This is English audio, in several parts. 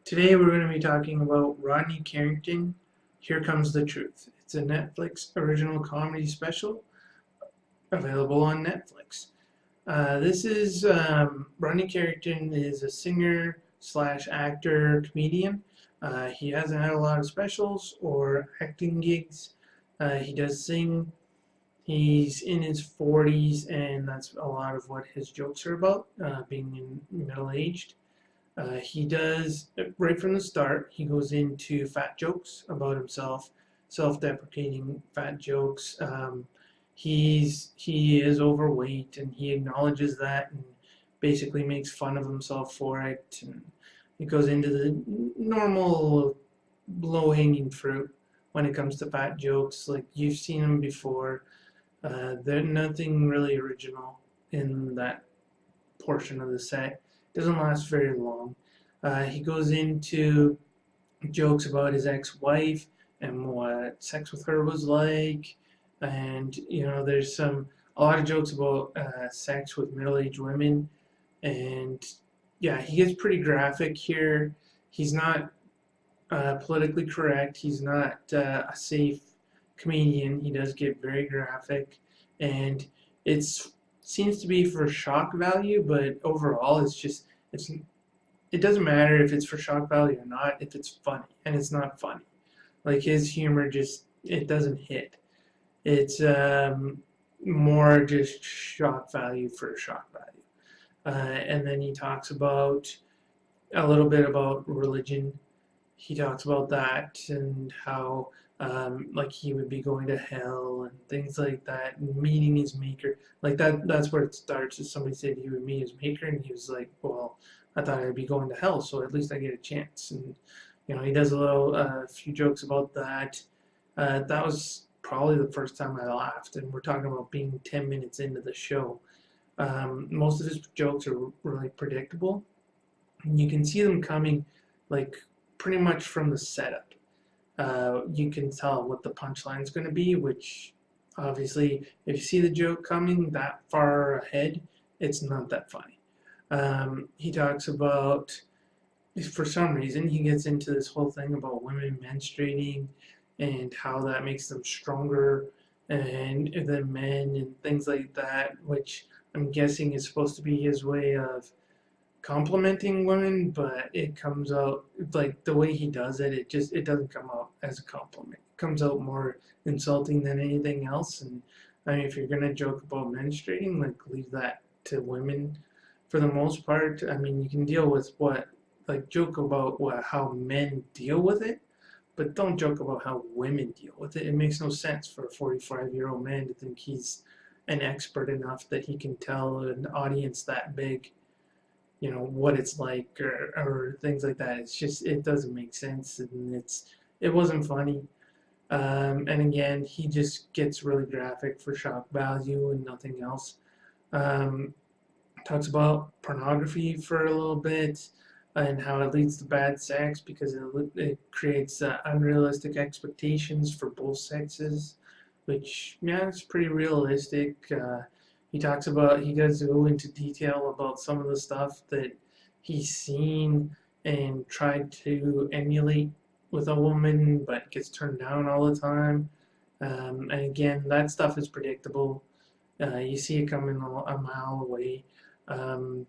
Today we're going to be talking about Rodney Carrington, Here Comes the Truth. It's a Netflix original comedy special available on Netflix. Rodney Carrington is a singer slash actor comedian. He hasn't had a lot of specials or acting gigs. He does sing. He's in his 40s, and that's a lot of what his jokes are about, being middle aged. He does, right from the start, he goes into fat jokes about himself, self-deprecating fat jokes. He is overweight, and he acknowledges that and basically makes fun of himself for it. And it goes into the normal low-hanging fruit when it comes to fat jokes. Like you've seen them before. There's nothing really original in that portion of the set. Doesn't last very long. He goes into jokes about his ex-wife and what sex with her was like, and there's a lot of jokes about sex with middle-aged women, and yeah, he gets pretty graphic here. He's not politically correct. He's not a safe comedian. He does get very graphic, and it's seems to be for shock value, but overall it doesn't matter if it's for shock value or not if it's funny, and it's not funny. Like his humor just it doesn't hit. It's more just shock value for shock value. And then he talks about a little bit about religion. He talks about that and how like he would be going to hell and things like that, and meeting his maker. Like that's where it starts. Is somebody said he would meet his maker, and he was like, well, I thought I'd be going to hell, so at least I get a chance. And he does a few jokes about that. That was probably the first time I laughed, and we're talking about being 10 minutes into the show. Most of his jokes are really predictable. You can see them coming, like pretty much from the setup. You can tell what the punchline is going to be, which obviously, if you see the joke coming that far ahead, it's not that funny. He talks about, for some reason, he gets into this whole thing about women menstruating and how that makes them stronger and than men and things like that, which I'm guessing is supposed to be his way of complimenting women, but it comes out like the way he does it. It doesn't come out as a compliment. It comes out more insulting than anything else. And I mean, if you're gonna joke about menstruating, like leave that to women for the most part. I mean, you can deal with joke about how men deal with it, but don't joke about how women deal with it. It makes no sense for a 45-year-old man to think he's an expert enough that he can tell an audience that big what it's like, or things like that. It's just it doesn't make sense, and it wasn't funny. And again, he just gets really graphic for shock value and nothing else. um, Talks about pornography for a little bit and how it leads to bad sex because it creates unrealistic expectations for both sexes, which, yeah, it's pretty realistic. He does go into detail about some of the stuff that he's seen and tried to emulate with a woman, but gets turned down all the time. And again, that stuff is predictable. You see it coming a mile away. Um,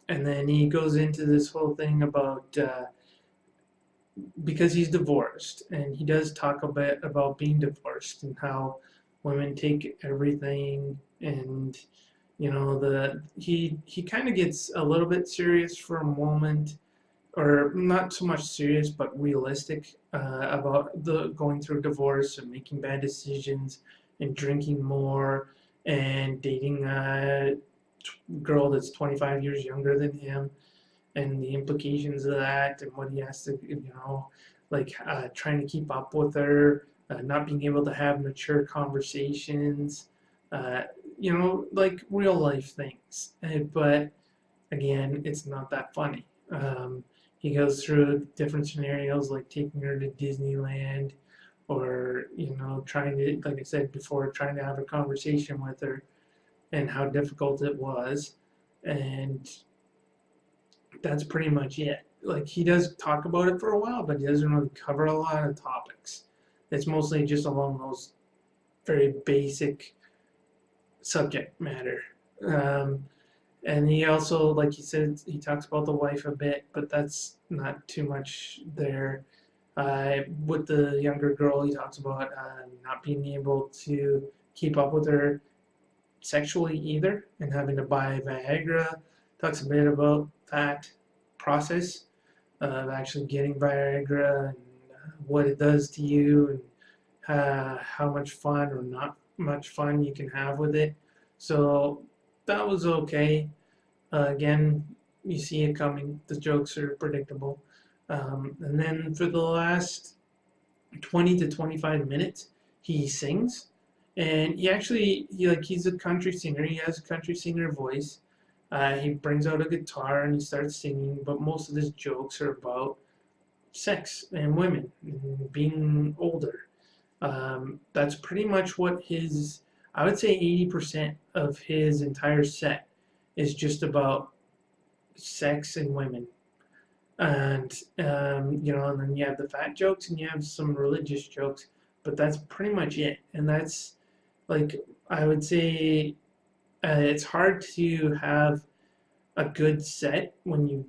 and then he goes into this whole thing about because he's divorced, and he does talk a bit about being divorced and how women take everything, and he kind of gets a little bit serious for a moment, or not so much serious but realistic, about the going through divorce and making bad decisions and drinking more and dating a girl that's 25 years younger than him, and the implications of that, and what he has to, trying to keep up with her, not being able to have mature conversations, like real life things. But again, it's not that funny. He goes through different scenarios like taking her to Disneyland, or trying to, like I said before, trying to have a conversation with her and how difficult it was, and that's pretty much it. like he does talk about it for a while, but he doesn't really cover a lot of topics. It's mostly just along those very basic subject matter. Um, and he also, like he said, he talks about the wife a bit, but that's not too much there. With the younger girl, he talks about not being able to keep up with her sexually either and having to buy Viagra. Talks a bit about that process of actually getting Viagra and what it does to you and how much fun or not much fun you can have with it. So that was okay. Again, you see it coming. The jokes are predictable. And then for the last 20 to 25 minutes, he sings. And he's a country singer. He has a country singer voice. He brings out a guitar and he starts singing, but most of his jokes are about sex and women and being older. That's pretty much what I would say 80% of his entire set is just about sex and women. And, and then you have the fat jokes and you have some religious jokes, but that's pretty much it. And that's like, I would say it's hard to have a good set when you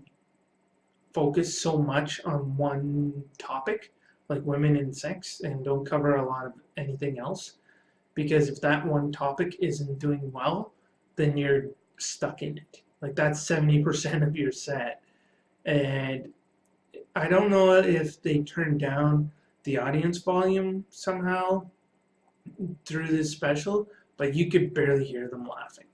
focus so much on one topic, like women and sex, and don't cover a lot of anything else. Because if that one topic isn't doing well, then you're stuck in it. Like that's 70% of your set. And I don't know if they turned down the audience volume somehow through this special, but you could barely hear them laughing.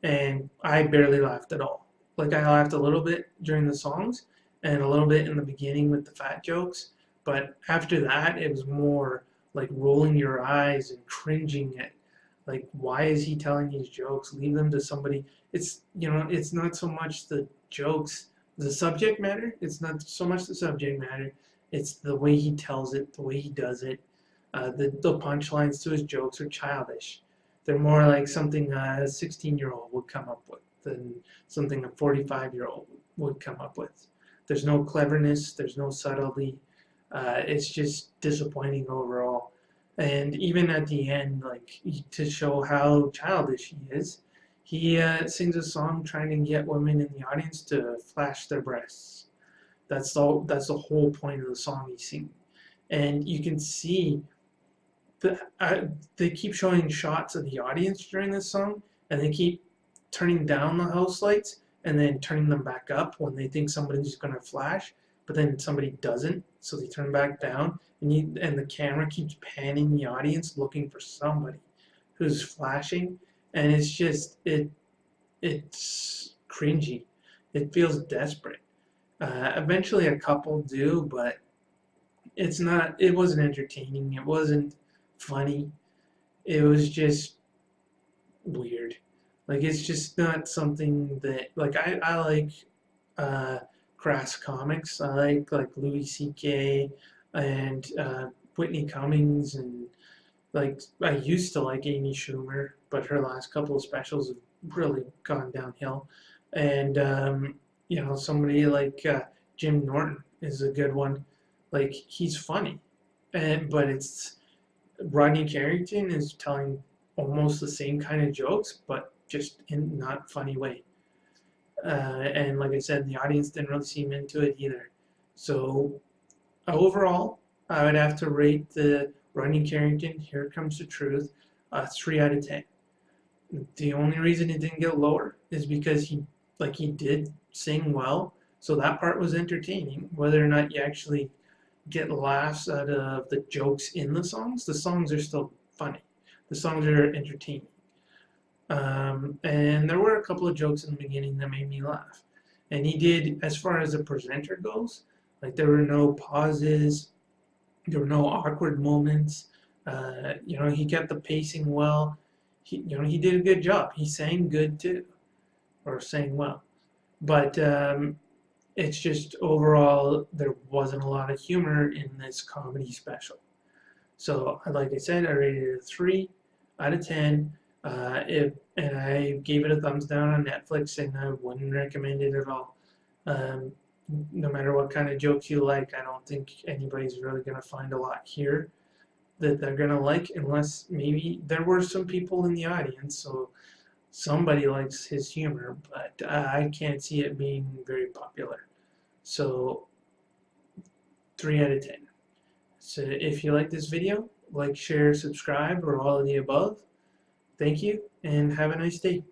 And I barely laughed at all. Like I laughed a little bit during the songs and a little bit in the beginning with the fat jokes, but after that it was more like rolling your eyes and cringing at like why is he telling these jokes? Leave them to somebody. It's not so much the jokes, the subject matter. It's not so much the subject matter. It's the way he tells it, the way he does it. The punchlines to his jokes are childish. They're more like something a 16-year-old would come up with than something a 45-year-old would come up with. There's no cleverness, there's no subtlety. It's just disappointing overall. And even at the end, like to show how childish he is, he sings a song trying to get women in the audience to flash their breasts. That's the whole point of the song he's singing. And you can see they keep showing shots of the audience during this song, and they keep turning down the house lights and then turning them back up when they think somebody's going to flash, but then somebody doesn't, so they turn back down, and the camera keeps panning the audience looking for somebody who's flashing, and it's cringy. It feels desperate. Eventually, a couple do, but it's not. It wasn't entertaining. It wasn't funny. It was just weird. Like it's just not something that like I like crass comics. I like Louis C.K. and Whitney Cummings and like I used to like Amy Schumer, but her last couple of specials have really gone downhill. And somebody like Jim Norton is a good one. Like he's funny, but it's Rodney Carrington is telling almost the same kind of jokes, but just in not funny way. And like I said, the audience didn't really seem into it either. So overall, I would have to rate the Rodney Carrington Here Comes the Truth 3 out of 10. The only reason it didn't get lower is because he did sing well, so that part was entertaining. Whether or not you actually get laughs out of the jokes in the songs are still funny. The songs are entertaining. And there were a couple of jokes in the beginning that made me laugh. And he did, as far as the presenter goes, like there were no pauses, there were no awkward moments. He kept the pacing well. He did a good job. He sang good too, or sang well. But it's just overall there wasn't a lot of humor in this comedy special. So, like I said, I rated it a 3 out of 10. And I gave it a thumbs down on Netflix, and I wouldn't recommend it at all. No matter what kind of jokes you like, I don't think anybody's really going to find a lot here that they're going to like, unless maybe there were some people in the audience, so somebody likes his humor, but I can't see it being very popular. So 3 out of 10. So if you like this video, like, share, subscribe, or all of the above. Thank you, and have a nice day.